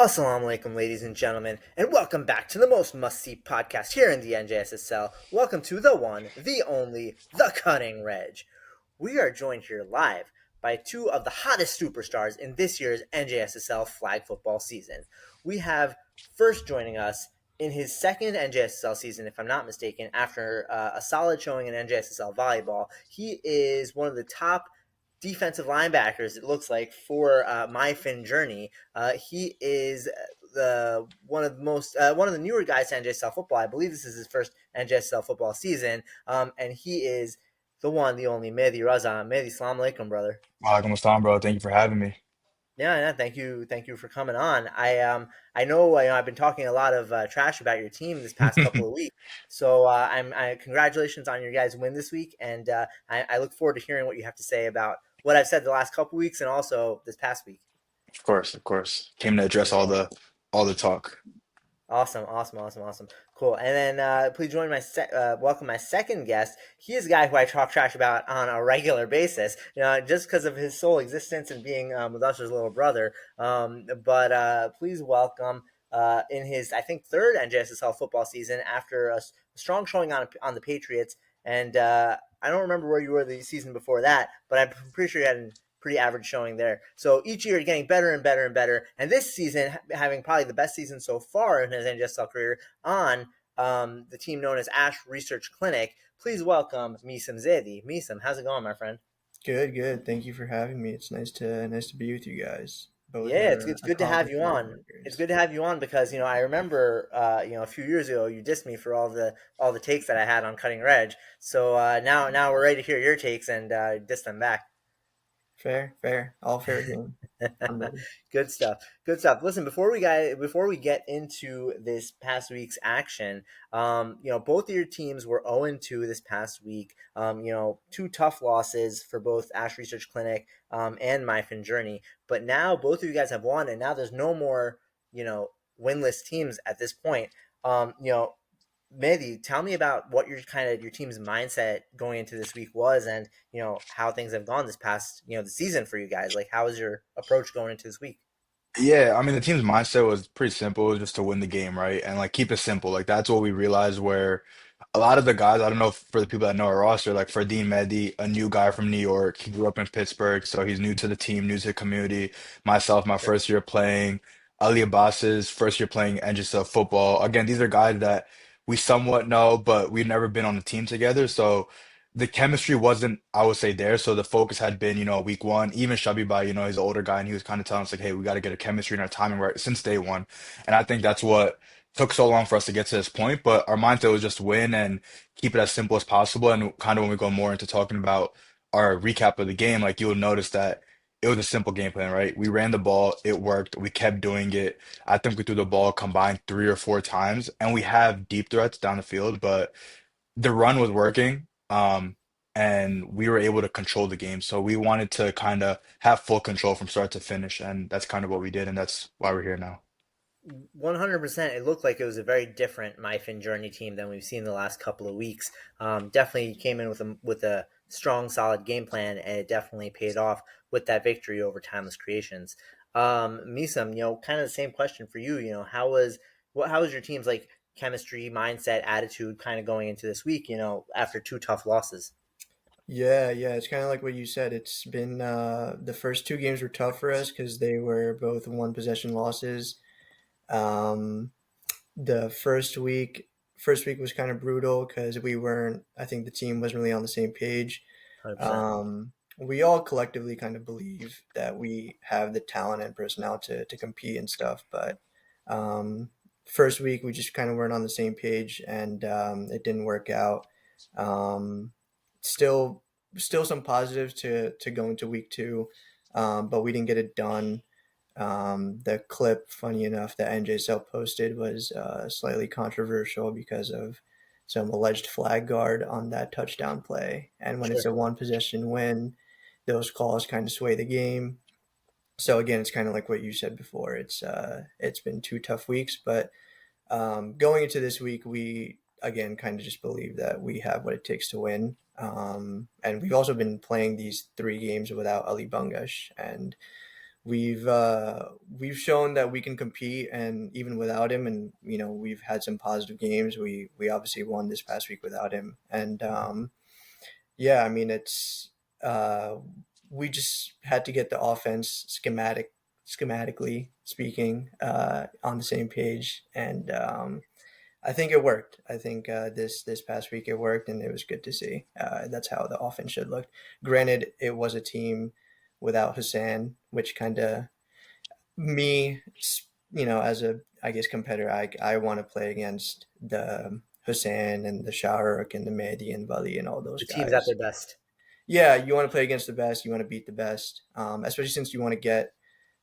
Assalamu alaikum, ladies and gentlemen, and welcome back to the most must-see podcast here in the NJSSL. Welcome to the one, the only, the Cutting Redge. We are joined here live by two of the hottest superstars in this year's NJSSL flag football season. We have first joining us in his second NJSSL season, if I'm not mistaken, after a solid showing in NJSSL volleyball. He is one of the top defensive linebackers, it looks like, for my Fin journey. He is the one of the newer guys to NJSL football. I believe this is his first NJSL football season, and he is the one, the only Mehdi Raza. Mehdi, salam alaikum, brother. Walaikum assalam, bro. Thank you for having me. Yeah, thank you for coming on. I know, I've been talking a lot of trash about your team this past couple of weeks. So congratulations on your guys' win this week, and I look forward to hearing what you have to say about what I've said the last couple of weeks and also this past week. Of course, of course. Came to address Cool. all the talk. Awesome. Cool. And then please join welcome my second guest. He is a guy who I talk trash about on a regular basis, just because of his sole existence and being with Usher's little brother. But please welcome in his, I think, third NJSSL football season after a strong showing on the Patriots. And I don't remember where you were the season before that, but I'm pretty sure you had pretty average showing there. So each year getting better and better and better. And this season having probably the best season so far in his NJSL career on the team known as Ash Research Clinic. Please welcome Meesam Zaidi. Meesam, how's it going, my friend? Good. Thank you for having me. It's nice to be with you guys. Both Yeah, are it's good to have accomplished you on. It's ballplayers. good to have you on because I remember a few years ago you dissed me for all the takes that I had on Cutting Redge. So now we're ready to hear your takes and diss them back. Fair. All fair game. I'm ready. Good stuff. Good stuff. Listen, before we get into this past week's action, both of your teams were 0-2 this past week. Two tough losses for both Ash Research Clinic and My Fin Journey. But now both of you guys have won, and now there's no more, winless teams at this point. Mehdi, tell me about what your team's mindset going into this week was, and how things have gone this past the season for you guys. Like, how was your approach going into this week? Yeah, I mean the team's mindset was pretty simple, it was just to win the game, right? And like keep it simple. Like that's what we realized where a lot of the guys, I don't know for the people that know our roster, like for Dean Mehdi, a new guy from New York. He grew up in Pittsburgh, so he's new to the team, new to the community. Myself, my Sure. first year playing. Ali Abbas's first year playing NJSL football. Again, these are guys that we somewhat know, but we've never been on the team together. So the chemistry wasn't, I would say, there. So the focus had been, week one, even Shabi, he's an older guy and he was kind of telling us like, hey, we got to get a chemistry and our timing right since day one. And I think that's what took so long for us to get to this point. But our mindset was just win and keep it as simple as possible. And kind of when we go more into talking about our recap of the game, like you'll notice that it was a simple game plan, right? We ran the ball, it worked, we kept doing it. I think we threw the ball combined 3 or 4 times, and we have deep threats down the field, but the run was working, and we were able to control the game. So we wanted to kind of have full control from start to finish, and that's kind of what we did, and that's why we're here now. 100%. It looked like it was a very different My Fin Journey team than we've seen the last couple of weeks. Definitely came in with a strong, solid game plan, and it definitely paid off with that victory over Timeless Creations. Misam, kind of the same question for you. How was your team's like chemistry, mindset, attitude, kind of going into this week? After two tough losses. Yeah. It's kind of like what you said. It's been the first two games were tough for us because they were both one possession losses. Um, the first week was kind of brutal because we weren't. I think the team wasn't really on the same page. 100%. We all collectively kind of believe that we have the talent and personnel to compete and stuff, but um, first week we just kind of weren't on the same page, and it didn't work out. Um, still, still some positives to go into week two, but we didn't get it done. The clip, funny enough, that NJSL posted was slightly controversial because of some alleged flag guard on that touchdown play. And when it's Sure. a one possession win, those calls kind of sway the game. So again, it's kind of like what you said before. It's been two tough weeks, but going into this week, we again kind of just believe that we have what it takes to win. And we've also been playing these three games without Ali Bungash, and we've shown that we can compete, and even without him, and we've had some positive games. We obviously won this past week without him, and yeah, I mean uh, we just had to get the offense schematically speaking on the same page, and I think it worked. I think this past week it worked, and it was good to see. That's how the offense should look. Granted, it was a team without Hassan, which kind of me, as a I guess competitor, I want to play against the Hassan and the Shahrukh and the Mehdi and Vali and all those The team's at guys. their best. Yeah, you want to play against the best. You want to beat the best, especially since you want to get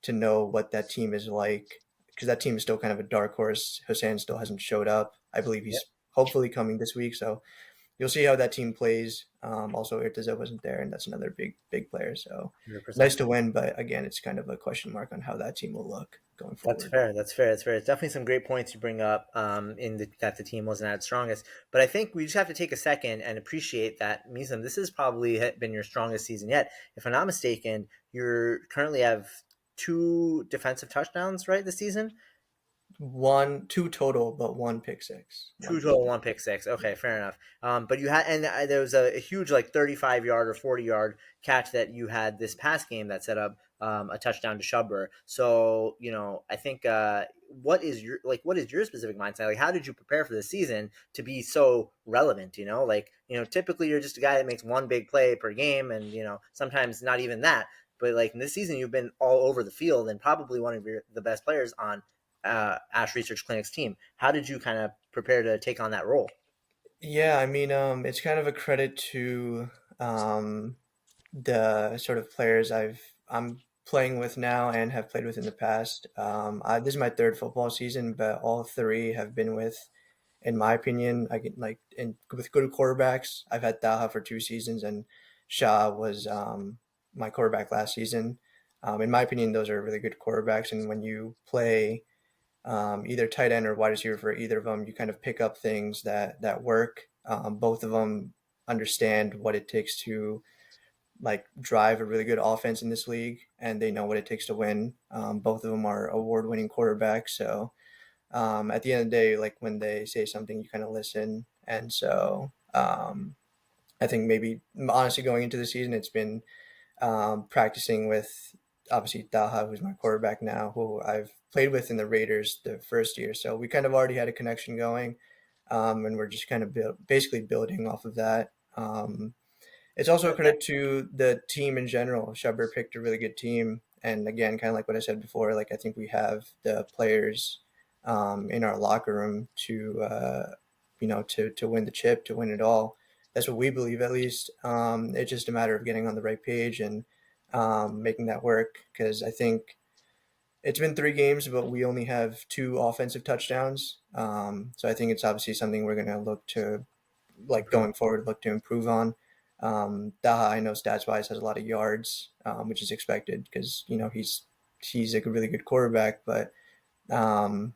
to know what that team is like, because that team is still kind of a dark horse. Hussein still hasn't showed up. I believe Yep, he's hopefully coming this week, so you'll see how that team plays. Also, Irtaza wasn't there, and that's another big player. So 100%. nice to win, but again, it's kind of a question mark on how that team will look going That's forward. fair. That's fair. That's fair. It's definitely some great points you bring up that the team wasn't at its strongest. But I think we just have to take a second and appreciate that, Meesam, this has probably been your strongest season yet. If I'm not mistaken, you currently have two defensive touchdowns, right, this season? Two total, but one pick six. One Two pick total, six. one pick six. Okay, fair enough. But you had, and there was a huge like 35-yard or 40-yard catch that you had this past game that set up a touchdown to Shubber. So I think what is your specific mindset? Like, how did you prepare for the season to be so relevant? Typically you're just a guy that makes one big play per game, and sometimes not even that. But like in this season, you've been all over the field and probably one of the best players on Ash Research Clinic's team. How did you kind of prepare to take on that role? Yeah, I mean, it's kind of a credit to um, the sort of players I'm playing with now and have played with in the past. This is my third football season, but all three have been with, in my opinion, I get like with good quarterbacks. I've had Daha for 2 seasons, and Shah was my quarterback last season. In my opinion, those are really good quarterbacks, and when you play either tight end or wide receiver for either of them, you kind of pick up things that work. Both of them understand what it takes to like drive a really good offense in this league, and they know what it takes to win. Both of them are award-winning quarterbacks, so at the end of the day, like when they say something, you kind of listen. And so I think maybe honestly going into the season, it's been practicing with obviously Taha, who's my quarterback now, who I've played with in the Raiders the first year. So we kind of already had a connection going, and we're just kind of basically building off of that. It's also a credit to the team in general. Shubber picked a really good team, and again, kind of like what I said before, like I think we have the players in our locker room to win the chip, to win it all. That's what we believe, at least. It's just a matter of getting on the right page and making that work. Because I think it's been 3 games, but we only have 2 offensive touchdowns. So I think it's obviously something we're going to look to, like Improve. going forward, look to improve on. Daha, I know stats wise, has a lot of yards, which is expected because he's like a really good quarterback. But um,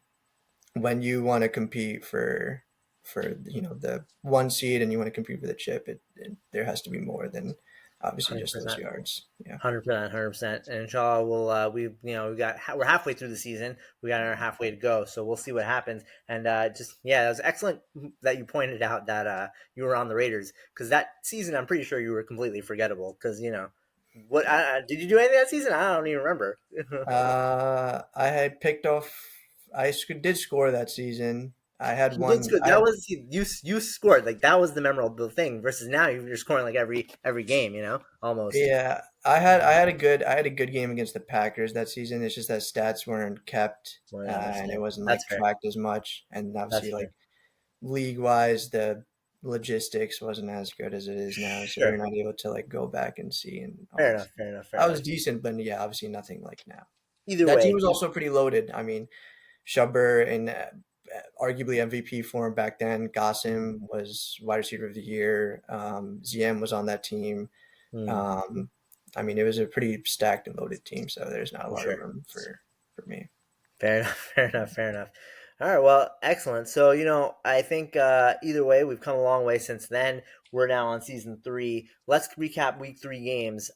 when you want to compete for the 1 seed and you want to compete for the chip, there has to be more than obviously just those 100%. yards. Yeah. 100%, 100%. And inshallah, we're halfway through the season. We got our halfway to go, so we'll see what happens. And just yeah, it was excellent that you pointed out that you were on the Raiders, because that season I'm pretty sure you were completely forgettable. Because did you do anything that season? I don't even remember. I had picked off. Did score that season. I had You did one. score. I That had was you scored, like that was the memorable thing. Versus now you're scoring like every game, almost. Yeah, I had a good game against the Packers that season. It's just that stats weren't kept, Well, I and it understand. wasn't That's like fair. tracked as much. And That's obviously, fair. like league wise, the logistics wasn't as good as it is now. So you're Sure. not able to like go back and see and all Fair that enough. stuff. Fair enough. Fair I was enough. decent, but yeah, obviously nothing like now. Either That team way, was also pretty loaded. I mean, Shubber in arguably MVP form back then. Qasim was wide receiver of the year. ZM was on that team. hmm, Um, I mean, it was a pretty stacked and loaded team, so there's not a for lot of sure. room for me. Fair enough. Fair enough. Fair enough. All right, well, excellent. So, I think either way, we've come a long way since then. We're now on season three. Let's recap week three games.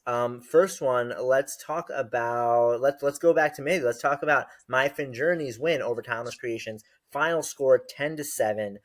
First one, let's talk about let's go back to Mehdi. Let's talk about My Fin Journey's win over Timeless Creations. Final score 10-7.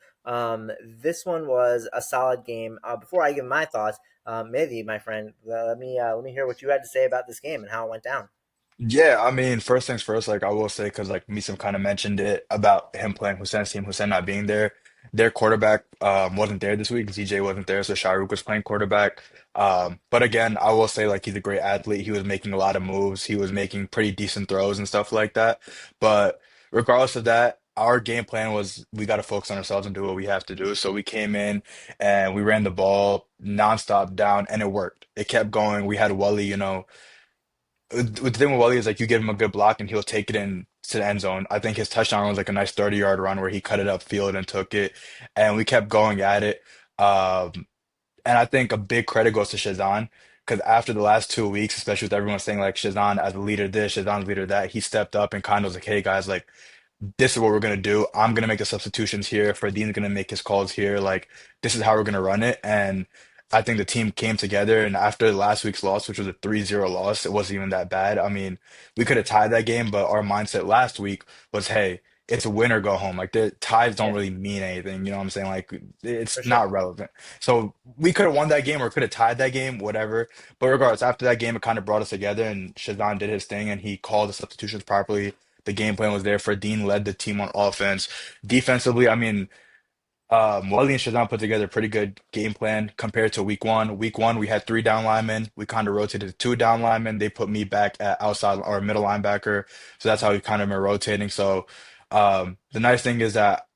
This one was a solid game. Before I give my thoughts, Mehdi, my friend, let me hear what you had to say about this game and how it went down. Yeah, I mean, first things first, like I will say, because like Meesam kind of mentioned it about him playing Hussein's team, Hussein not being there. Their quarterback wasn't there this week. ZJ wasn't there, so Shahrukh was playing quarterback. But again, I will say like he's a great athlete. He was making a lot of moves. He was making pretty decent throws and stuff like that. But regardless of that, our game plan was we got to focus on ourselves and do what we have to do. So we came in and we ran the ball nonstop down, and it worked. It kept going. We had Wally, the thing with Wally is like you give him a good block and he'll take it in to the end zone. I think his touchdown was like a nice 30-yard run where he cut it upfield and took it, and we kept going at it. And I think a big credit goes to Shazan because after the last 2 weeks, especially with everyone saying like Shazan as a leader this, Shazan leader that, he stepped up and kind of was like, "Hey guys, like this is what we're gonna do. I'm gonna make the substitutions here. Ferdin's gonna make his calls here. Like this is how we're gonna run it." And I think the team came together. And after last week's loss, which was a 3-0 loss, it wasn't even that bad. I mean, we could have tied that game, but our mindset last week was, hey, it's a win or go home. Like the ties don't Yeah, really mean anything. You know what I'm saying? Like for it's sure. not relevant. So we could have won that game or could have tied that game, whatever. But regardless, after that game, it kind of brought us together, and Shazan did his thing, and he called the substitutions properly. The game plan was there. Dean led the team on offense. Defensively, I mean, Wally and Shazam put together a pretty good game plan compared to week one. Week one, we had three down linemen. We kind of rotated to two down linemen. They put me back at outside or middle linebacker. So that's how we kind of been rotating. So the nice thing is that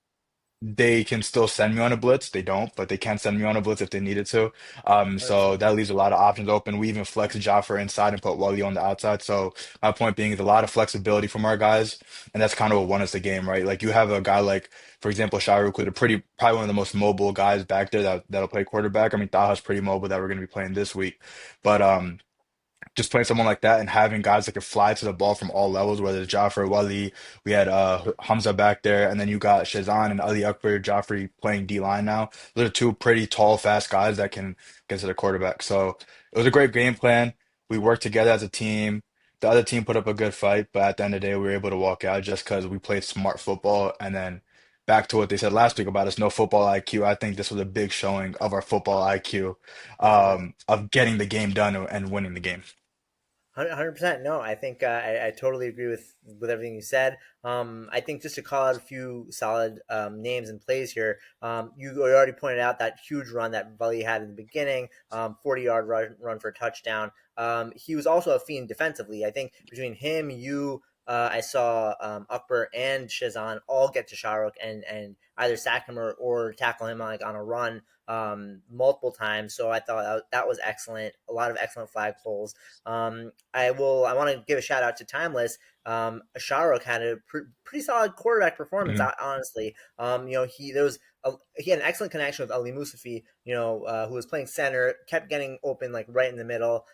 they can still send me on a blitz. They don't, but they can send me on a blitz if they needed to. So 100%. that leaves a lot of options open. We even flex Jaffer inside and put Wally on the outside. So my point being is a lot of flexibility from our guys, and that's kind of what won us the game, right? Like you have a guy like, for example, Shahrukh, who's a pretty probably one of the most mobile guys back there that'll play quarterback. I mean, Taha's pretty mobile that we're going to be playing this week, but just playing someone like that and having guys that can fly to the ball from all levels, whether it's Jaffer, Wali, we had Hamza back there, and then you got Shazan and Ali Akbar Jaffrey playing D line now. Those are two pretty tall, fast guys that can get to the quarterback. So it was a great game plan. We worked together as a team. The other team put up a good fight, but at the end of the day, we were able to walk out just because we played smart football. And then back to what they said last week about us, no football IQ. I think this was a big showing of our football IQ, 100%. of getting the game done and winning the game. 100%. No, I think I totally agree with everything you said. I think just to call out a few solid names and plays here. You already pointed out that huge run that Vali had in the beginning, 40-yard run for a touchdown. He was also a fiend defensively. I think between him, you, I saw Akbar and Shazan all get to Shahrukh and either sack him or tackle him like on a run multiple times. So I thought that was excellent. A lot of excellent flag pulls. I want to give a shout out to Timeless. Shahrukh had a pretty solid quarterback performance. Mhm. Honestly, he had an excellent connection with Ali Musafi. Who was playing center, kept getting open like right in the middle.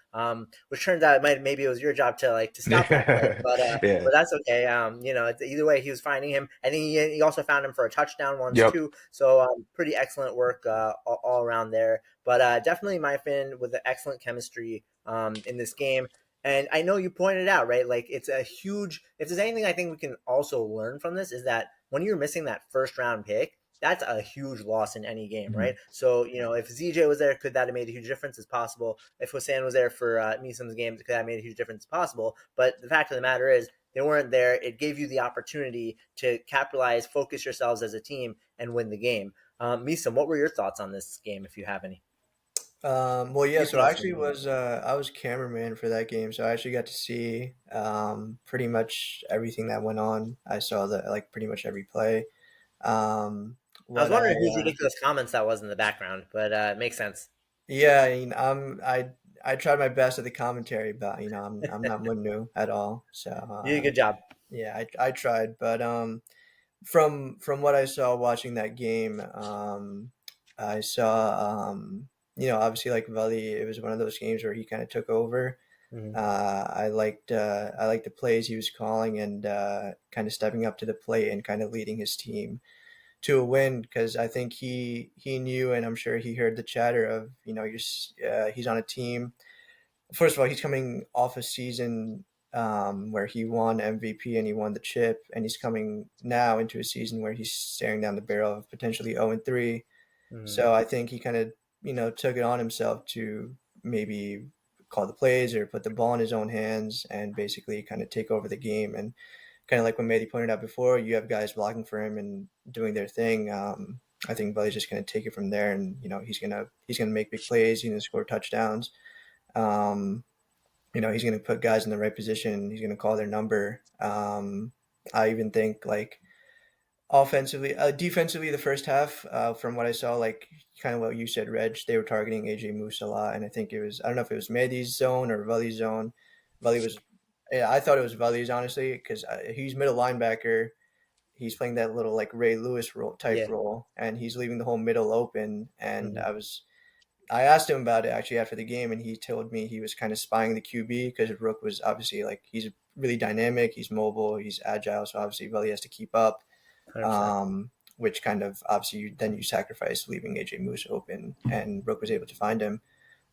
Which turns out maybe it was your job to stop that play, Yeah. Yeah. but that's okay. Either way, he was finding him, and he also found him for a touchdown once Yep. too. So pretty excellent work all around there. But definitely, my Finn with the excellent chemistry in this game. And I know you pointed out, right? Like it's a huge. If there's anything I think we can also learn from this is that when you're missing that first round pick, that's a huge loss in any game, right? Mhm. So if ZJ was there, could that have made a huge difference? As possible. If Hossein was there for Meesam's game, could that have made a huge difference? As possible. But the fact of the matter is, they weren't there. It gave you the opportunity to capitalize, focus yourselves as a team, and win the game. Meesam, what were your thoughts on this game, if you have any? Well, yeah. You So can I also actually name was I was cameraman for that game, so I actually got to see pretty much everything that went on. I saw the like pretty much every play. Um, I was what wondering whose ridiculous comments that was in the background, but it makes sense. Yeah, I mean, I tried my best at the commentary, but I'm not Munnu at all. So You did a good job. yeah, I tried, but from what I saw watching that game, I saw obviously like Vali, it was one of those games where he kind of took over. Mm-hmm. I liked the plays he was calling and kind of stepping up to the plate and kind of leading his team to a win because I think he knew and I'm sure he heard the chatter of he's on a team. First of all, he's coming off a season where he won MVP and he won the chip, and he's coming now into a season where he's staring down the barrel of potentially 0-3. Mm-hmm. So I think he kind of took it on himself to maybe call the plays or put the ball in his own hands and basically kind of take over the game. And kind of like what Mehdi pointed out before, you have guys blocking for him and doing their thing. I think Buddy's just going to take it from there, and he's gonna make big plays. He's going to score touchdowns. Um, he's going to put guys in the right position. He's going to call their number. I even think like defensively, the first half, from what I saw, like kind of what you said, Reg, they were targeting AJ Moose a lot, and I think I don't know if it was Mehdi's zone or Vali's zone. Vali was, yeah, I thought it was Vali's honestly because he's middle linebacker. He's playing that little like Ray Lewis type Yeah. role, and he's leaving the whole middle open. And Mm-hmm. I asked him about it actually after the game, and he told me he was kind of spying the QB because Rook was obviously like he's really dynamic, he's mobile, he's agile, so obviously Vali has to keep up. 100%. Which kind of obviously then you sacrifice leaving AJ Moose open, and Rook was able to find him.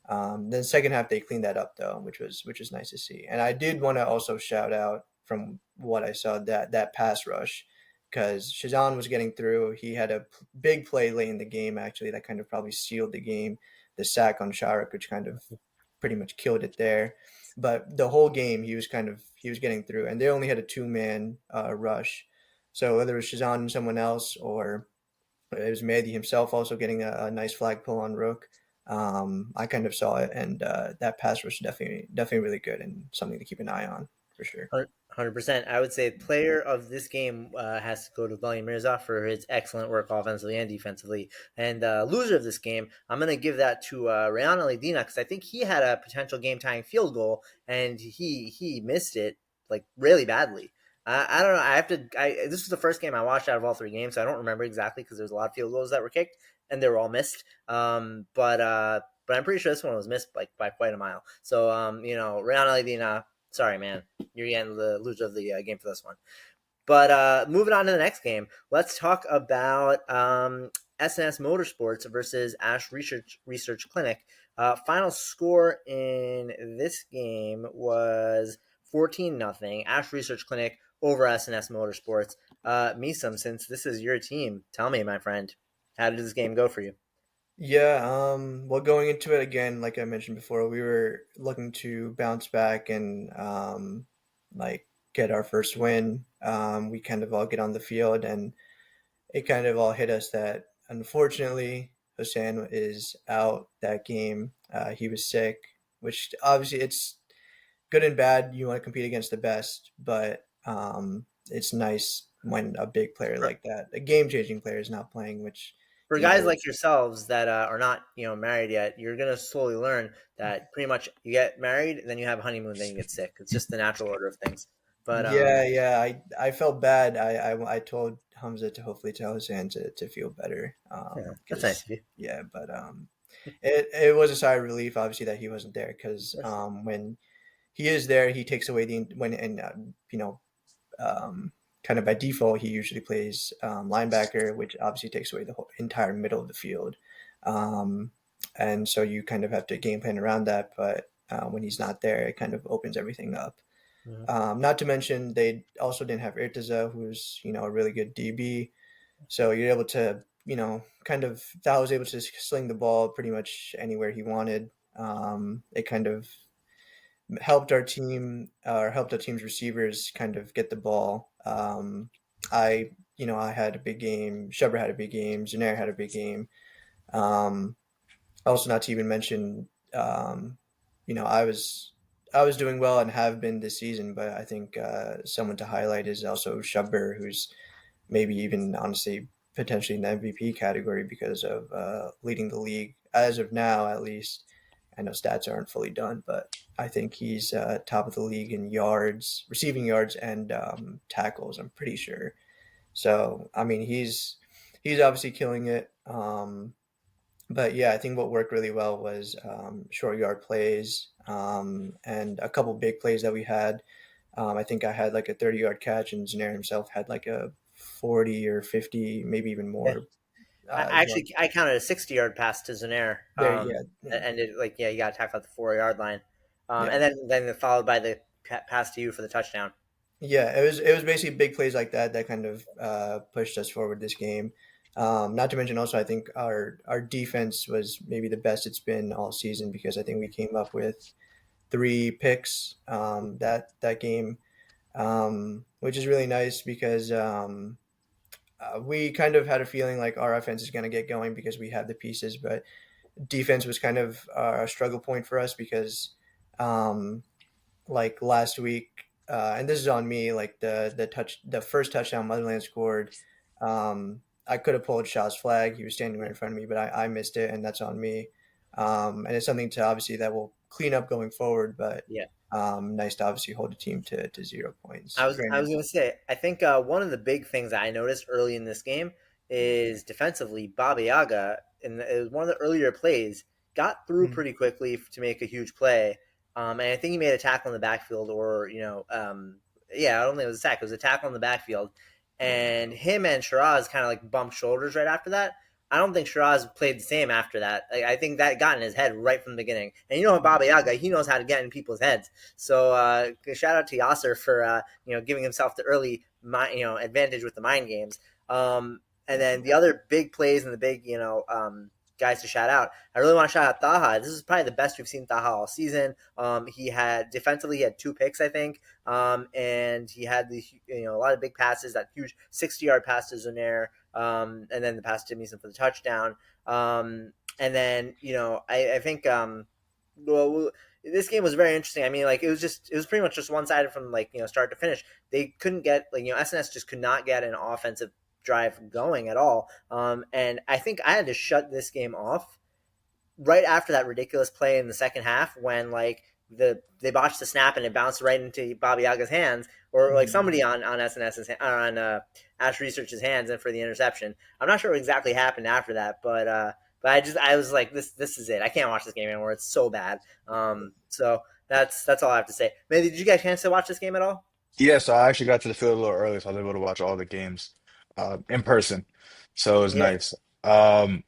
Then second half they cleaned that up though, which was nice to see. And I did want to also shout out from what I saw that pass rush because Shazan was getting through. He had a big play late in the game actually that kind of probably sealed the game. The sack on Sharek, which kind of pretty much killed it there. But the whole game he was getting through, and they only had a two-man rush. So whether it was Shazan and someone else or it was Mehdi himself also getting a nice flag pull on Rook. I kind of saw it, and that pass was definitely really good and something to keep an eye on for sure. 100%. I would say player of this game has to go to Vali Mirza for his excellent work offensively and defensively. And loser of this game, I'm going to give that to Rayan Aledina because I think he had a potential game tying field goal and he missed it like really badly. I don't know. I have to. This was the first game I watched out of all three games, so I don't remember exactly because there's a lot of field goals that were kicked and they were all missed. But I'm pretty sure this one was missed like by quite a mile. So Rayan Aledina, sorry man, you're getting the loser of the game for this one. But moving on to the next game, let's talk about SNS Motorsports versus Ash Research Clinic. Final score in this game was 14-0. Ash Research Clinic over SNS Motorsports. Meesam, since this is your team, tell me, my friend, how did this game go for you? Yeah, well, going into it again, like I mentioned before, we were looking to bounce back and like get our first win. We kind of all get on the field, and it kind of all hit us that unfortunately Hussein is out that game. He was sick, which obviously it's good and bad. You want to compete against the best, but it's nice when a big player For, like that, a game-changing player, is not playing. Which for you know, guys like yourselves that are not married yet, you're gonna slowly learn that pretty much you get married, then you have a honeymoon, then you get sick. It's just the natural order of things. But yeah. I felt bad. I told Hamza to hopefully tell Hussein to feel better. yeah, that's nice Because of you. yeah, but it was a sigh of relief, obviously, that he wasn't there because Yes. when he is there, he takes away the when and you know um, kind of by default, he usually plays linebacker, which obviously takes away the whole entire middle of the field. Um, and so you kind of have to game plan around that. But when he's not there, it kind of opens everything up. Mhm. Not to mention, they also didn't have Irtaza, who's a really good DB. So you're able to kind of that was able to sling the ball pretty much anywhere he wanted. It kind of helped our team or helped our team's receivers kind of get the ball. I had a big game. Shubber had a big game. Zaner had a big game. Um, Also, not to even mention, I was doing well and have been this season, but I think someone to highlight is also Shubber, who's maybe even honestly potentially in the MVP category because of leading the league as of now, at least. I know stats aren't fully done, but I think he's top of the league in yards, receiving yards, and tackles. I'm pretty sure. So I mean, he's obviously killing it. But yeah, I think what worked really well was short yard plays and a couple big plays that we had. I think I had like a 30-yard catch, and Zaire himself had like a 40 or 50, maybe even Yeah. more. I Yard. actually I counted a 60-yard pass to Zaire. There, yeah, yeah, And it like yeah, you got to tackle at the 4 yard line, yeah. and then followed by the pass to you for the touchdown. Yeah, it was basically big plays like that that kind of pushed us forward this game. Not to mention also, I think our defense was maybe the best it's been all season because I think we came up with 3 picks that game, which is really nice because we kind of had a feeling like our offense is going to get going because we have the pieces, but defense was kind of a struggle point for us because um, like last week, and this is on me. Like the first touchdown Motherland scored, I could have pulled Shaw's flag. He was standing right in front of me, but I missed it, and that's on me. And it's something to obviously that will clean up going forward. But Yeah. nice to obviously hold a team to 0 points. I Granted, was gonna say I think one of the big things that I noticed early in this game is defensively Baba Yaga and it was one of the earlier plays got through mm, pretty quickly to make a huge play, and I think he made a tackle in the backfield or yeah, I don't think it was a sack, it was a tackle in the backfield, and him and Shiraz kind of like bumped shoulders right after that. I don't think Shiraz played the same after that. Like, I think that got in his head right from the beginning. And you know Baba Yaga, he knows how to get in people's heads. So shout out to Yasser for giving himself the early advantage with the mind games. And then the other big plays and the big guys to shout out. I really want to shout out Taha. This is probably the best we've seen Taha all season. He had defensively he had 2 picks, I think, and he had the a lot of big passes. That huge 60-yard pass to Zunair, and then the pass to Meesam for the touchdown. And then I think well, this game was very interesting. I mean, like it was pretty much just one sided from like start to finish. They couldn't get like SNS just could not get an offensive drive going at all. And I think I had to shut this game off right after that ridiculous play in the second half when like they botched the snap and it bounced right into Bobby Yaga's hands or like mm, somebody on SNS's on Ash Research's hands and for the interception. I'm not sure what exactly happened after that, but I was like this is it. I can't watch this game anymore. It's so bad. So that's all I have to say. Maybe did you get a chance to watch this game at all? Yeah, so I actually got to the field a little early, so I was able to watch all the games in person. So it was Yeah, nice. Um,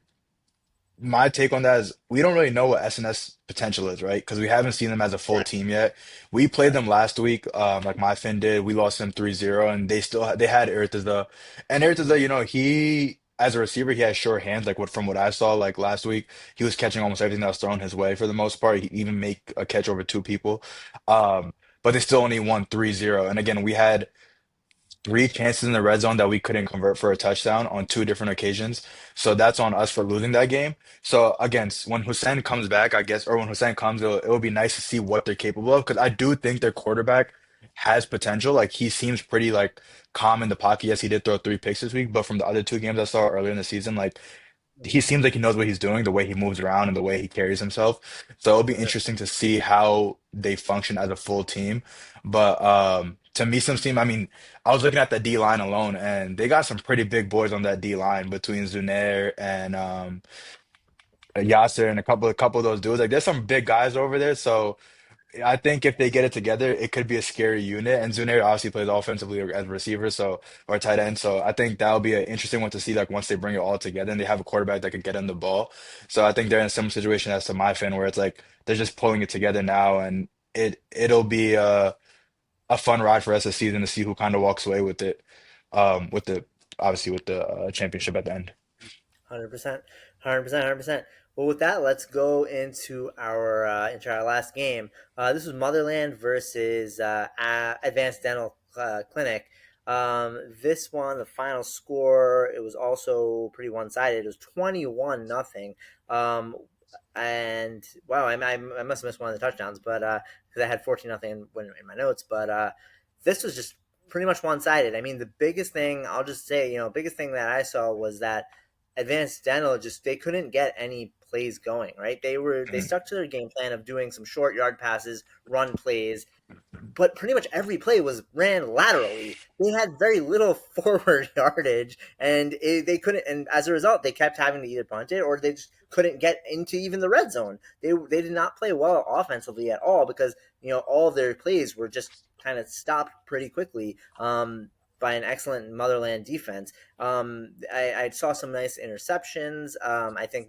my take on that is we don't really know what SNS potential is, right? Because we haven't seen them as a full yeah, team yet. We played them last week, like my Fin did. We lost them 3-0, and they had Ertaza. And Ertaza, he as a receiver, he has sure hands, like from what I saw, like last week, he was catching almost everything that was thrown his way for the most part. He even make a catch over 2 people. But they still only won 3-0. And again, we had 3 chances in the red zone that we couldn't convert for a touchdown on 2 different occasions. So that's on us for losing that game. So again, when Hussein comes back, I guess, or when Hussein comes, it'll be nice to see what they're capable of because I do think their quarterback has potential. Like he seems pretty like calm in the pocket. Yes, he did throw 3 picks this week, but from the other 2 games I saw earlier in the season, like he seems like he knows what he's doing, the way he moves around and the way he carries himself. So it'll be interesting to see how they function as a full team. But to me, some team, I mean, I was looking at the D line alone, and they got some pretty big boys on that D line between Zunair and Yasser and a couple of those dudes. Like there's some big guys over there. So I think if they get it together, it could be a scary unit. And Zunair obviously plays offensively as a receiver, so or tight end. So I think that'll be an interesting one to see, like once they bring it all together and they have a quarterback that can get in the ball. So I think they're in a similar situation as to my fan, where it's like they're just pulling it together now, and it'll be a fun ride for us this season to see who kind of walks away with it, with the obviously with the championship at the end. 100%, 100%, 100%. Well, with that, let's go into our last game. This was Motherland versus Advanced Dental Clinic. This one, the final score, it was also pretty one sided. It was 21-0. Um, and wow, I must have missed one of the touchdowns, but because I had 14-0 in my notes, but this was just pretty much one sided. I mean, the biggest thing I'll just say, biggest thing that I saw was that Advanced Dental just they couldn't get any plays going, right? They stuck to their game plan of doing some short yard passes, run plays, but pretty much every play was ran laterally. They had very little forward yardage, and they couldn't. And as a result, they kept having to either punt it or they just couldn't get into even the red zone. They did not play well offensively at all because all of their plays were just kind of stopped pretty quickly. By an excellent Motherland defense. I saw some nice interceptions. I think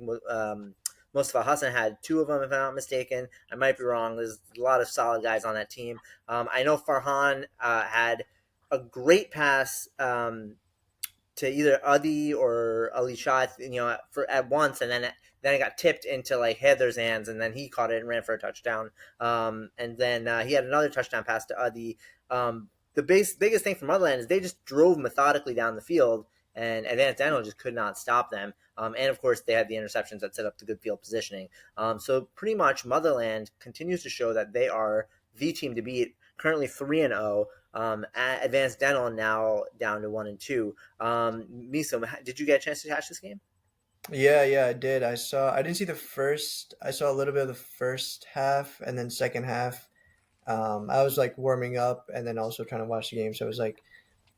Mustafa Hassan had two of them, if I'm not mistaken. I might be wrong. There's a lot of solid guys on that team. I know Farhan had a great pass to either Adi or Ali Shah, for at once, and then it got tipped into like Heather's hands, and then he caught it and ran for a touchdown. And then he had another touchdown pass to Adi. The biggest thing for Motherland is they just drove methodically down the field, and Advanced Dental just could not stop them. And of course, they had the interceptions that set up the good field positioning. So pretty much, Motherland continues to show that they are the team to beat. Currently 3-0. At Advanced Dental now down to 1-2. Meesam, did you get a chance to catch this game? Yeah, yeah, I did. I didn't see the first. I saw a little bit of the first half, and then second half. I was like warming up and then also trying to watch the game. So it was like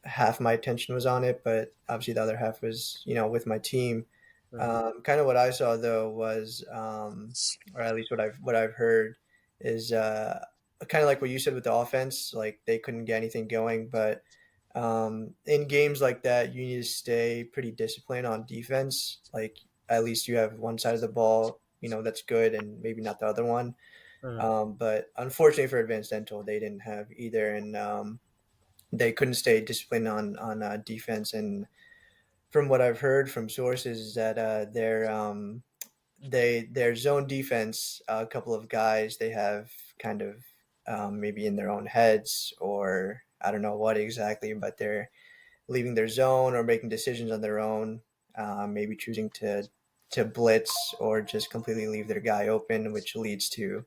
half my attention was on it, but obviously the other half was, with my team. Mm-hmm. Kind of what I saw though was, or at least what I've heard is kind of like what you said with the offense. Like they couldn't get anything going, but in games like that, you need to stay pretty disciplined on defense. Like at least you have one side of the ball, that's good, and maybe not the other one. Mm-hmm. But unfortunately for Advanced Dental, they didn't have either, and they couldn't stay disciplined on defense. And from what I've heard from sources, is that their zone defense, a couple of guys they have kind of maybe in their own heads, or I don't know what exactly, but they're leaving their zone or making decisions on their own, maybe choosing to blitz or just completely leave their guy open, which leads to,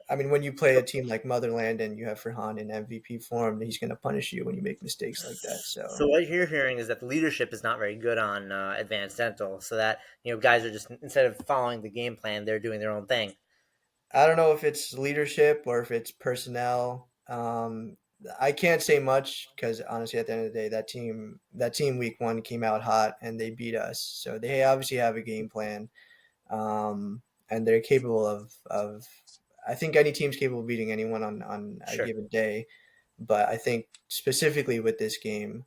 I mean, when you play a team like Motherland and you have Farhan in MVP form, he's going to punish you when you make mistakes like that. So So what you're hearing is that the leadership is not very good on Advanced Dental, so that guys are just, instead of following the game plan, they're doing their own thing. I don't know if it's leadership or if it's personnel. I can't say much because honestly, at the end of the day, that team week one came out hot and they beat us. So they obviously have a game plan, and they're capable of. I think any team's capable of beating anyone on a Sure, given day, but I think specifically with this game,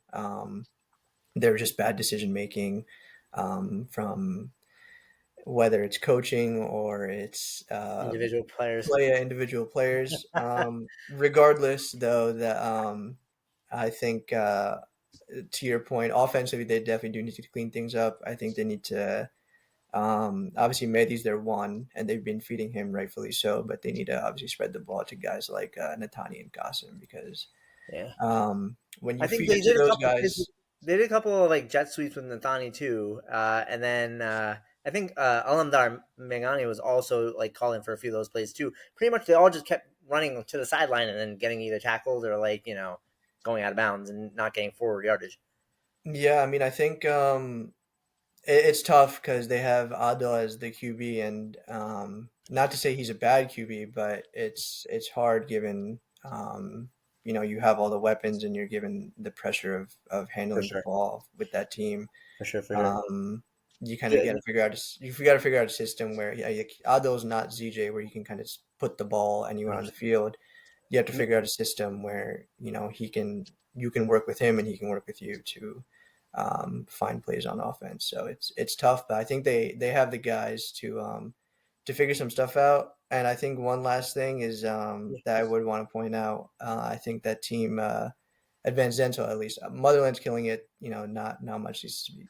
there was just bad decision making from whether it's coaching or it's individual players. individual players. Regardless, though, that I think to your point, offensively they definitely do need to clean things up. I think they need to. Obviously, Mehdi's their one, and they've been feeding him rightfully so. But they need to obviously spread the ball to guys like Natani and Qasim, because Yeah. when I you think feed it to those guys, they did a couple of like jet sweeps with Nathani too, and then I think Alamdar Megani was also like calling for a few of those plays too. Pretty much, they all just kept running to the sideline and then getting either tackled or like going out of bounds and not getting forward yardage. yeah, I mean, I think it's tough because they have Ado as the QB, and not to say he's a bad QB, but it's hard given you have all the weapons and you're given the pressure of For handling the sure, ball with that team. for sure, for sure. Um, you kind of got The- to figure out you got to figure out a system where Ado's not ZJ where you can kind of put the ball anywhere on the field. You have to figure out a system where you can work with him and he can work with you to find plays on offense. So it's tough, but I think they have the guys to figure some stuff out. And I think one last thing is that I would want to point out. I think that team, Advanced Dental at least, Motherland's killing it. Not much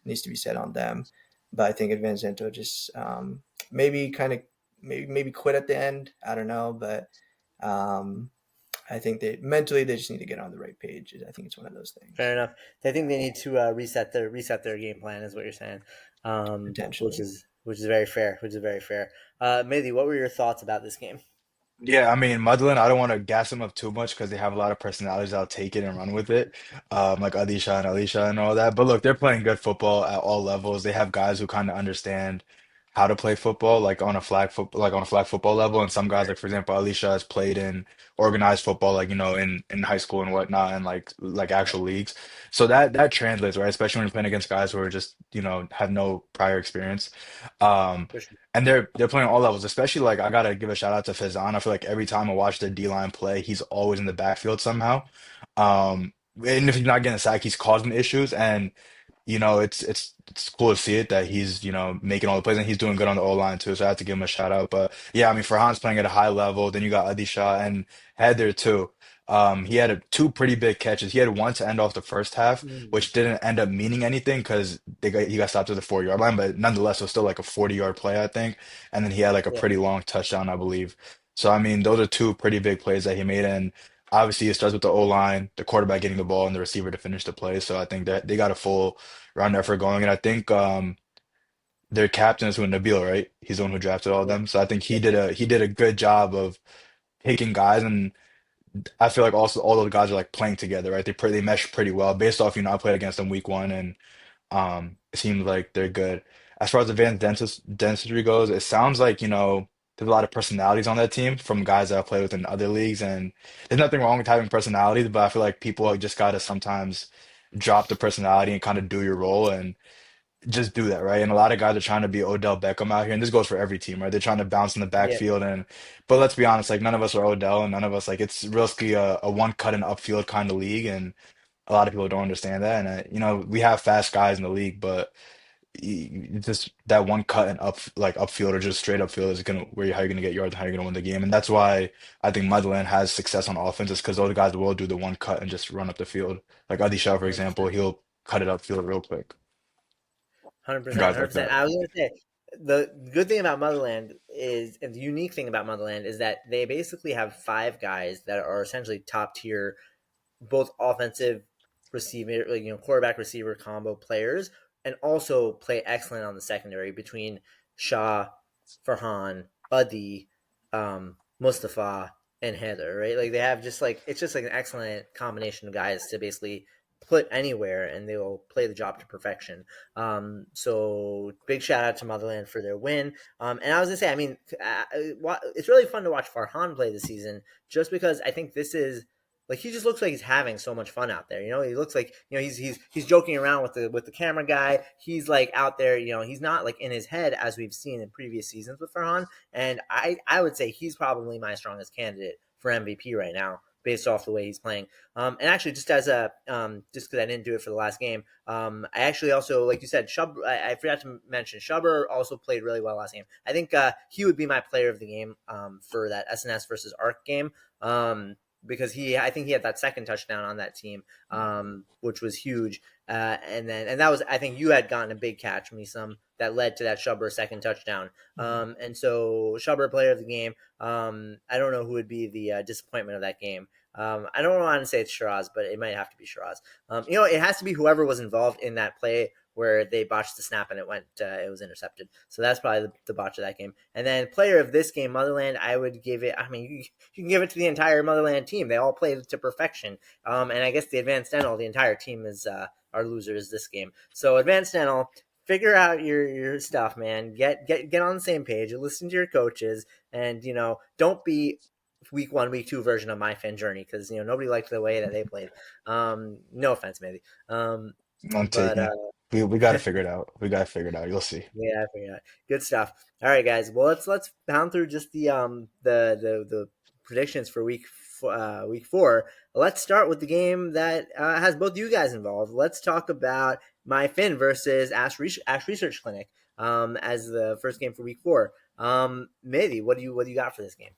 needs to be said on them, but I think Advanced Dental just maybe kind of maybe quit at the end. I don't know, but um, I think they mentally they just need to get on the right page. I think it's one of those Fair things enough. I think they need to reset their game plan, is what you're saying, which potentially. is very fair. Which is very fair. Mehdi, what were your thoughts about this game? Yeah, I mean, Mudland, I don't want to gas them up too much because they have a lot of personalities. I'll take it and run with it, like Adisha and Alicia and all that. But look, they're playing good football at all levels. They have guys who kind of understand how to play football, like on a flag football level. And some guys, like for example, Alicia has played in organized football, like in high school and whatnot, and like actual leagues. So that translates, right? Especially when you're playing against guys who are just have no prior experience. Um, For sure. and they're playing all levels, especially like I gotta give a shout out to Fazan. I feel like every time I watch the D line play, he's always in the backfield somehow. And if he's not getting a sack, he's causing issues. And it's cool to see it that he's making all the plays and he's doing good on the O line too. So I have to give him a shout out. But yeah, I mean Farhan's playing at a high level. Then you got Adisha and Heather too. He had two pretty big catches. He had one to end off the first half, Mm, which didn't end up meaning anything because he got stopped at the 4 yard line. But nonetheless, it was still like a 40-yard play, I think. And then he had like a yeah, pretty long touchdown, I believe. So I mean, those are two pretty big plays that he made. And obviously, it starts with the O line, the quarterback getting the ball, and the receiver to finish the play. So I think that they got a full round effort going. And I think their captain is who Nabil, right? He's the one who drafted all of yeah, them. So I think yep, yep. he did a good job of picking guys, and I feel like also all those guys are like playing together, right? They mesh pretty well based off, I played against them week one, and it seems like they're good. As far as dentistry goes, it sounds like, there's a lot of personalities on that team from guys that I've played with in other leagues, and there's nothing wrong with having personalities, but I feel like people just gotta sometimes drop the personality and kind of do your role and just do that, right? And a lot of guys are trying to be Odell Beckham out here, and this goes for every team, right? They're trying to bounce in the Yeah, backfield, but let's be honest, like none of us are Odell, and none of us like it's really a one cut and upfield kind of league, and a lot of people don't understand that. And we have fast guys in the league, but just that one cut and upfield or just straight upfield is gonna how you're gonna get yards, how you're gonna win the game, and that's why I think Motherland has success on offense, is because those guys will do the one cut and just run up the field. Like Adisha, for example, 100%. he'll cut it upfield real quick. 100%, Guys like 100%. that. I was gonna say the good thing about Motherland is, and the unique thing about Motherland is that they basically have five guys that are essentially top tier, both offensive receiver, like, quarterback receiver combo players, and also play excellent on the secondary between Shah, Farhan, Adi, Mustafa, and Heather. Right, like they have just like it's just like an excellent combination of guys to basically put anywhere and they will play the job to perfection. So big shout out to Motherland for their win. And I was gonna say, I mean, it's really fun to watch Farhan play this season, just because I think this is like he just looks like he's having so much fun out there. He looks like he's joking around with the camera guy. He's like out there. He's not like in his head as we've seen in previous seasons with Farhan. And I would say he's probably my strongest candidate for MVP right now, based off the way he's playing. And actually, just as a just because I didn't do it for the last game, I actually also, like you said, I forgot to mention Shubber also played really well last game. I think he would be my player of the game for that SNS versus Arc game. Because I think he had that second touchdown on that team, which was huge. And that was, I think you had gotten a big catch, Meesam, that led to that Shubber second touchdown. And so Shubber player of the game. I don't know who would be the disappointment of that game. I don't want to say it's Shiraz, but it might have to be Shiraz. It has to be whoever was involved in that play where they botched the snap and it was intercepted. So that's probably the botch of that game. And then player of this game, Motherland, I would give it. I mean, you can give it to the entire Motherland team. They all played to perfection. And I guess the Advanced Dental, the entire team is our losers this game. So Advanced Dental, figure out your stuff, man. Get on the same page. Listen to your coaches, and don't be week one, week two version of my fan journey, because nobody liked the way that they played. No offense, maybe. I'm But taking it. We got to figure it out. We got to figure it out. You'll see. yeah, I figured out. Good stuff. All right, guys. Well, let's pound through just the predictions for week four. Let's start with the game that has both you guys involved. Let's talk about my Finn versus Ash Research Clinic as the first game for week four. Mehdi, what do you got for this game?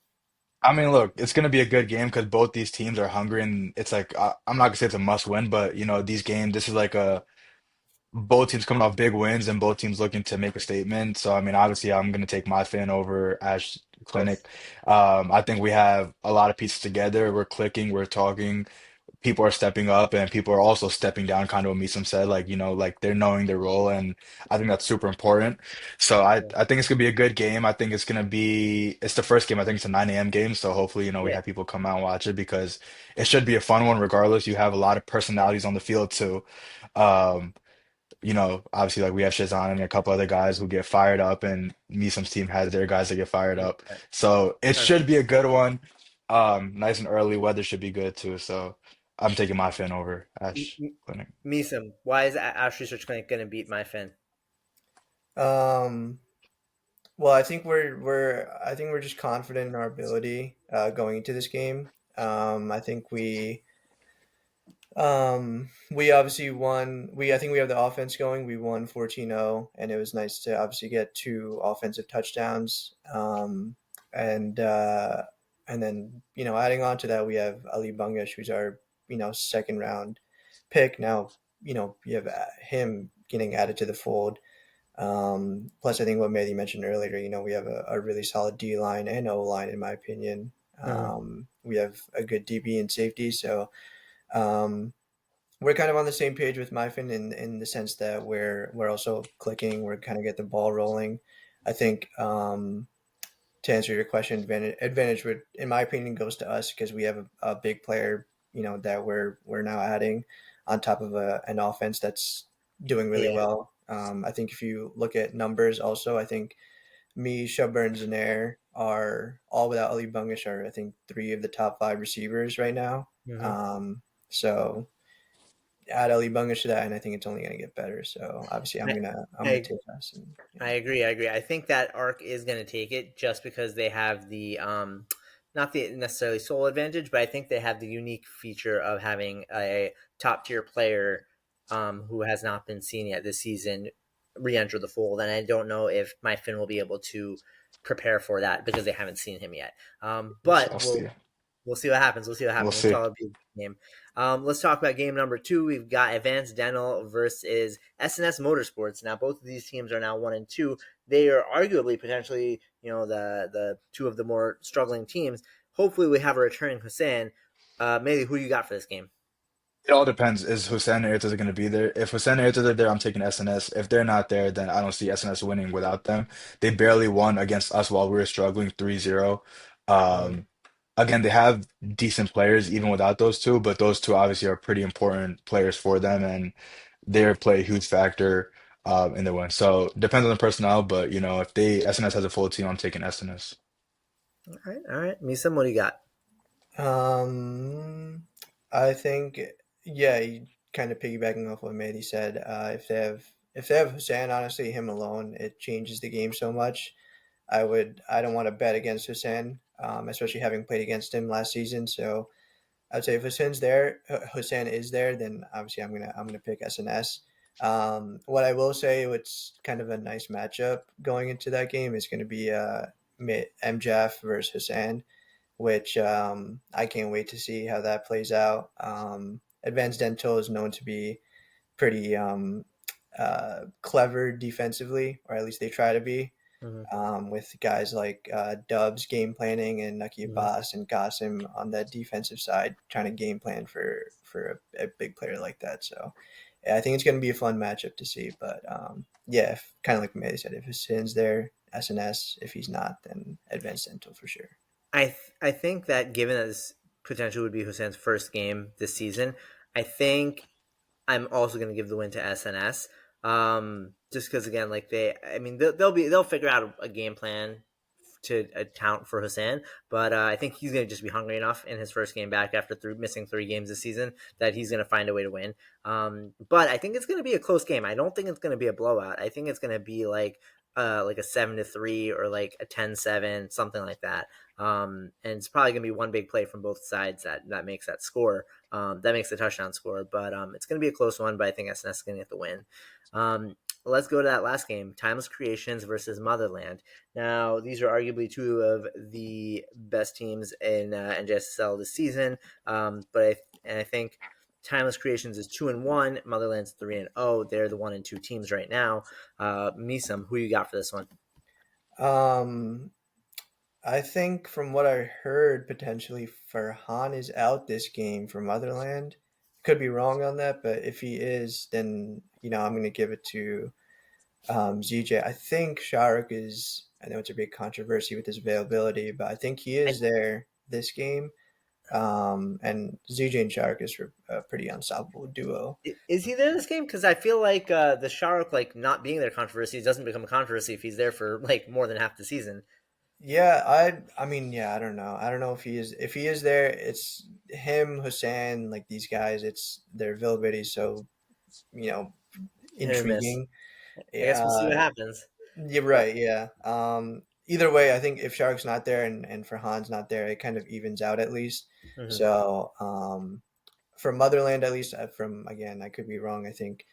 I mean, look, it's going to be a good game because both these teams are hungry, and it's like I'm not gonna say it's a must win, but these games, this is like a both teams coming off big wins and both teams looking to make a statement. So I mean, obviously, I'm going to take my fan over Ash Of course. Clinic. I think we have a lot of pieces together. We're clicking, we're talking. People are stepping up, and people are also stepping down, kind of what Meesam said, like like they're knowing their role, and I think that's super important. So Yeah. I think it's gonna be a good game. I think it's the first game. I think it's a 9 a.m. game, so hopefully we Yeah. have people come out and watch it because it should be a fun one regardless. You have a lot of personalities on the field too. Um, obviously like we have Shazan and a couple other guys who get fired up, and Meesam's team has their guys that get fired up. So it should be a good one. Nice and early. Weather should be good too. So I'm taking my Finn over Ash Clinic. Meesam, why is Ash Research Clinic going to beat my Finn? Um, well, I think we're just confident in our ability going into this game. We obviously won. I think we have the offense going. We won 14-0, and it was nice to obviously get two offensive touchdowns. And then adding on to that, we have Ali Bungash, who's our second round pick. Now you have him getting added to the fold. Plus, I think what Mehdi mentioned earlier, we have a really solid D line and O line, in my opinion. Mhm. We have a good DB and safety, so. Um, we're kind of on the same page with Myfin in the sense that we're also clicking. We're kind of get the ball rolling. I think to answer your question, advantage would, in my opinion, goes to us because we have a big player, that we're now adding on top of an offense that's doing really Yeah. well. I think if you look at numbers, also, I think me, Shuburns, and Air are all without Ali Bungish are I think three of the top five receivers right now. Mhm. So add Ali Bungish to that, and I think it's only going to get better. So obviously, I'm I, gonna I'm gonna I take us. And I agree. I agree. I think that Arc is going to take it just because they have the not the necessarily sole advantage, but I think they have the unique feature of having a top tier player who has not been seen yet this season re-enter the fold, and I don't know if my Finn will be able to prepare for that because they haven't seen him yet. So But I'll see. we'll see what happens. We'll see what We'll happens. I'm see. sure it'll be a good game. Let's talk about game number two. We've got Advanced Dental versus SNS Motorsports. Now, both of these teams are now 1-2. They are arguably potentially, the two of the more struggling teams. Hopefully, we have a returning Hussein. Maybe who you got for this game? It all depends. Is Hussein and Ertz going to be there? If Hussein and Ertz are there, I'm taking SNS. If they're not there, then I don't see SNS winning without them. They barely won against us while we were struggling 3-0. Mm-hmm. Um, Again, they have decent players even without those two, but those two obviously are pretty important players for them, and they play a huge factor in the win. So depends on the personnel, but if they SNS has a full team, I'm taking SNS. All right, all right. Misam, what do you got? um, I think yeah, kind of piggybacking off what Mehdi said. If they have Hussein, honestly, him alone, it changes the game so much. I don't want to bet against Hussein, especially having played against him last season. So I'd say if Hussein is there, then obviously I'm gonna pick SNS. What I will say, what's kind of a nice matchup going into that game is going to be MJF versus Hussein, which I can't wait to see how that plays out. Advanced Dental is known to be pretty clever defensively, or at least they try to be, Mm-hmm. with guys like Dubs game planning and Nucky Mm-hmm. Abbas and Qasim on that defensive side, trying to game plan for a big player like that. So yeah, I think it's going to be a fun matchup to see. But yeah, kind of like May said, if Hassan's there, SNS. If he's not, then Advanced Dental for sure. I think that given that this potentially would be Hussein's first game this season, I think I'm also going to give the win to SNS. Just because again, like I mean, they'll figure out a game plan to account for Hussein, but I think he's going to just be hungry enough in his first game back after missing 3 games this season that he's going to find a way to win. But I think it's going to be a close game. I don't think it's going to be a blowout. I think it's going to be like a 7-3 or like a 10-7, something like that. And it's probably going to be one big play from both sides that makes that score. That makes the touchdown score. But it's going to be a close one. But I think SNS is going to get the win. Let's go to that last game: Timeless Creations versus Motherland. Now, these are arguably two of the best teams in NJSSL this season. I think Timeless Creations is 2-1. Motherland's 3-0. They're the 1-2 teams right now. Meesam, who you got for this one? Um, I think from what I heard, potentially Farhan is out this game for Motherland. Could be wrong on that, but if he is, then I'm going to give it to ZJ. I think Sharik is. I know it's a big controversy with his availability, but I think he I, is there this game. And ZJ and Shark is a pretty unstoppable duo. Is he there in this game? Because I feel like the Shark like not being there controversy doesn't become a controversy if he's there for like more than half the season. Yeah, I mean, yeah, I don't know. I don't know if he is. If he is there, it's him, Hussein, like these guys. It's their availability is so you know Hit or miss. intriguing. I guess we'll see Uh, what happens. you're But right. Yeah. Either way, I think if Shark's not there and Farhan's not there, it kind of evens out at least. mhm, So for Motherland, at least from again, I could be wrong. I think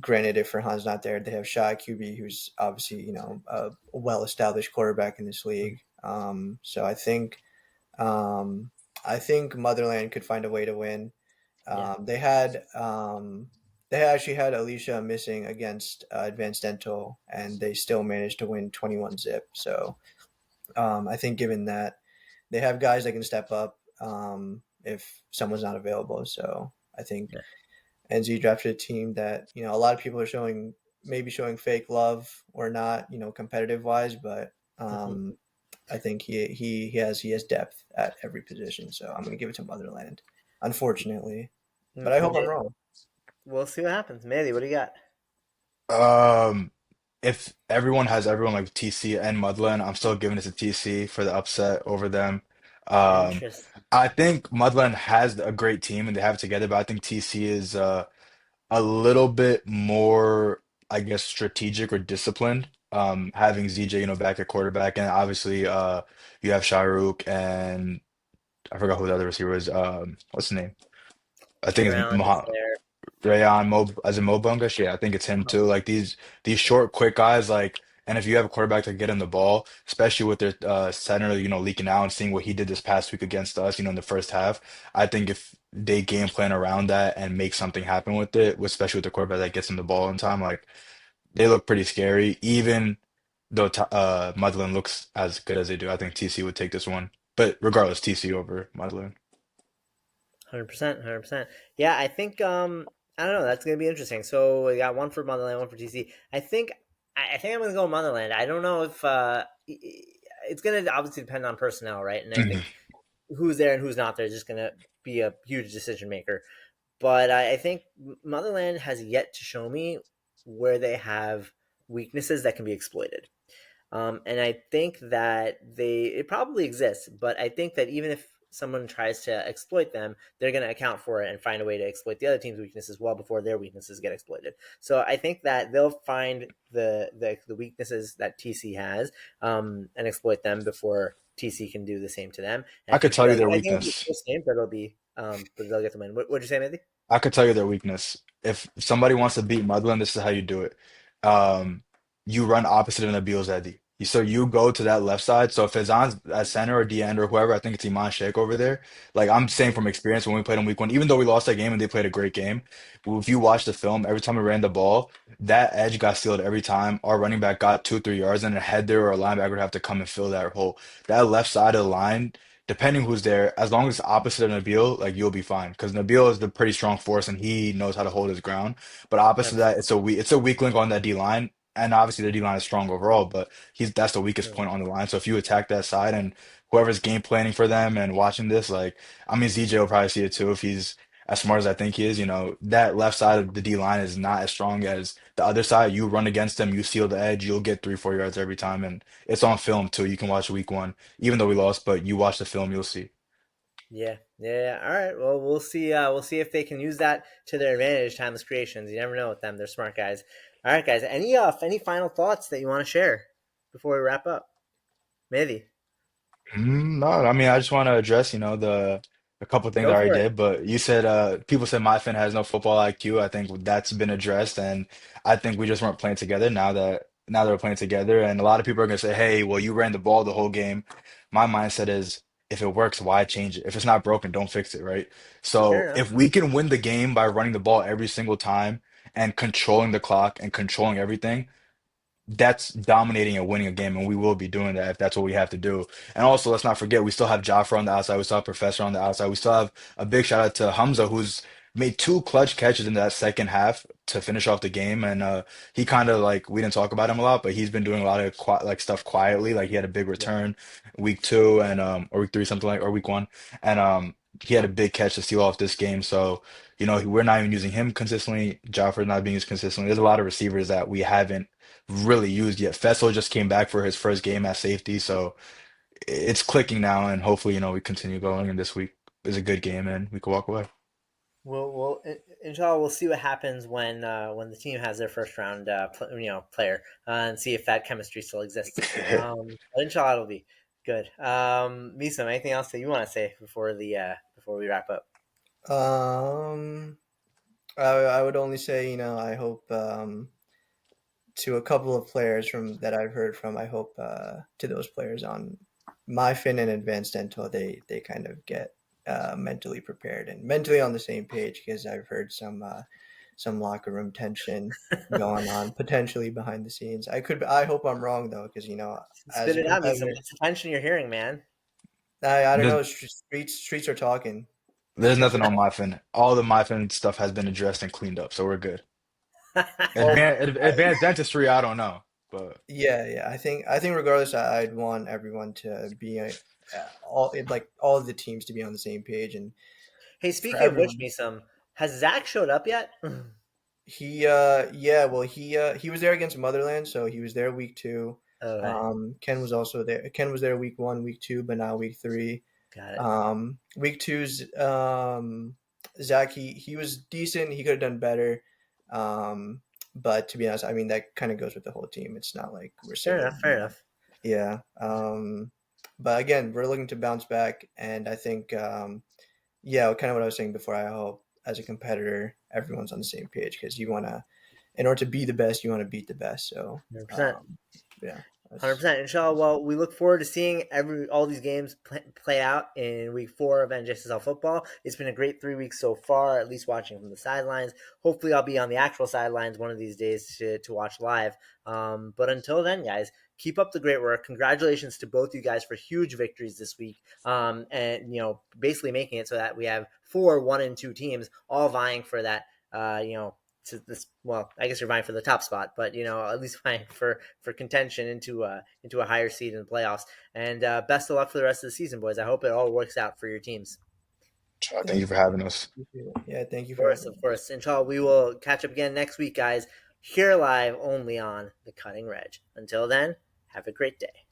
granted, if Farhan's not there, they have Shah QB, who's obviously a well-established quarterback in this league. So um, I think Motherland could find a way to win. yeah, They actually had Alicia missing against Advanced Dental, and they still managed to win 21 zip. So I think given that they have guys that can step up if someone's not available. So I think yeah. NZ drafted a team that a lot of people are maybe showing fake love or not, competitive wise, but Mhm. I think he has depth at every position. So I'm going to give it to Motherland, unfortunately, but I hope I'm wrong. We'll see what happens. Mehdi, what do you got? Um, if everyone has everyone like TC and Mudland, I'm still giving it to TC for the upset over them. Um, Interesting. I think Mudland has a great team and they have it together, but I think TC is a little bit more, I guess, strategic or disciplined. Having ZJ, back at quarterback, and obviously, you have Shahrukh and I forgot who the other receiver is. What's his name? I think it's Around is Mohammed. there. Rayon Mo as in Mo Bunga, yeah, I think it's him too. Like these short, quick guys, like, and if you have a quarterback to get him the ball, especially with their center, leaking out and seeing what he did this past week against us, in the first half, I think if they game plan around that and make something happen with it, especially with the quarterback that gets him the ball in time, like they look pretty scary. Even though Mudland looks as good as they do, I think TC would take this one. But regardless, TC over Mudland. 100%, 100%. Yeah, I think I don't know, that's gonna be interesting. So we got one for Motherland, one for TC. I think I'm gonna go Motherland. I don't know if it's gonna obviously depend on personnel, right? And I Mhm. think who's there and who's not there is just gonna be a huge decision maker. But I think Motherland has yet to show me where they have weaknesses that can be exploited. And I think that it probably exists, but I think that even if someone tries to exploit them, they're going to account for it and find a way to exploit the other team's weaknesses well before their weaknesses get exploited. So I think that they'll find the weaknesses that TC has and exploit them before TC can do the same to them. And I could tell you their I think it'll be a weakness. close game, but they'll get the win. What'd you say, Mehdi? I could tell you their weakness. If somebody wants to beat Mudland, this is how you do it. Um, you run opposite of Nabil Zaidi. So you go to that left side. So if it's on at center or D end or whoever, I think it's Iman Sheikh over there. Like I'm saying from experience when we played in week one, even though we lost that game and they played a great game, if you watch the film, every time we ran the ball, that edge got sealed every time. Our running back got 2, 3 yards, and a header or a linebacker would have to come and fill that hole. That left side of the line depending who's there, as long as it's opposite of Nabil, like you'll be fine. Because Nabil is the pretty strong force and he knows how to hold his ground. But opposite of that, 100%. it's a weak link on that D line. And obviously the D line is strong overall, but that's the weakest Mm. point on the line. So if you attack that side and whoever's game planning for them and watching this, like I mean ZJ will probably see it too if he's as smart as I think he is. That left side of the D line is not as strong as the other side. You run against them, you seal the edge, you'll get 3, 4 yards every time. And it's on film too. You can watch week one even though we lost, but you watch the film, you'll see. Yeah, yeah. All right. Well, we'll see. We'll see if they can use that to their advantage. Timeless creations. You never know with them. They're smart guys. All right, guys. Any final thoughts that you want to share before we wrap up? Maybe. No, I mean I just want to address, a couple things I Go already for it. did, but you said people said my fan has no football IQ. I think that's been addressed, and I think we just weren't playing together now that we're playing together, and a lot of people are gonna say, "Hey, well, you ran the ball the whole game." My mindset is, if it works, why change it? If it's not broken, don't fix it, right? Fair So enough. if we can win the game by running the ball every single time and controlling the clock and controlling everything that's dominating and winning a game, and we will be doing that if that's what we have to do. And also, let's not forget, we still have Jafra on the outside, we still have Professor on the outside, we still have a big shout out to Hamza, who's made two clutch catches in that second half. to finish off the game. And he kind of like we didn't talk about him a lot, but he's been doing a lot of like stuff quietly. Like he had a big Yeah. return week two and or week three, something like or week one, and he had a big catch to steal off this game. So we're not even using him consistently. Joffer's not being used consistently. There's a lot of receivers that we haven't really used yet. Fessel just came back for his first game at safety, so it's clicking now, and hopefully, we continue going. And this week is a good game, and we can walk away. Inshallah, we'll see what happens when the team has their first round player, and see if that chemistry still exists. But inshallah, it'll be good. Meesam, anything else that you want to say before we wrap up? Um, I would only say, I hope to a couple of players from that I've heard from. I hope to those players on my fin and advanced until they kind of get mentally prepared and mentally on the same page, because I've heard some locker room tension going on potentially behind the scenes. I hope I'm wrong though, because as Spit a it out, Meesam. competitor, What's the tension you're hearing, man? I don't There's know. Streets are talking. there's nothing on my fin. All the my fin stuff has been addressed and cleaned up, so we're good. Well, Advanced dentistry, I don't know, but yeah. I think regardless, I'd want everyone to be all of the teams to be on the same page, and Hey, for speaking of which, everyone. Meesam, has Zach showed up yet? He yeah, well, he was there against Motherland, so he was there week two. Okay, Ken was also there. Ken was there week one, week two, but now week three. got it. Week two's Zach, he was decent. He could have done better. But to be honest, I mean that kind of goes with the whole team. It's not like we're Fair singling enough. him Fair out. enough. Yeah. But again, we're looking to bounce back, and I think yeah, kind of what I was saying before. I hope as a competitor, everyone's on the same page, because in order to be the best, you want to beat the best. So 100%. yeah, 100%. Inshallah. Well, we look forward to seeing all these games play out in week 4 of NJSSL football. It's been a great 3 weeks so far, at least watching from the sidelines. Hopefully, I'll be on the actual sidelines one of these days to watch live. But until then, guys, keep up the great work. Congratulations to both you guys for huge victories this week. And basically making it so that we have 4 1-2 teams all vying for that. To this, well, I guess you're vying for the top spot, but at least vying for contention into a higher seed in the playoffs. And best of luck for the rest of the season, boys. I hope it all works out for your teams. thank you for having us. yeah, thank you Of for course, having of me. course. Inshallah, we will catch up again next week, guys. Here live only on the Cutting Redge. Until then, have a great day.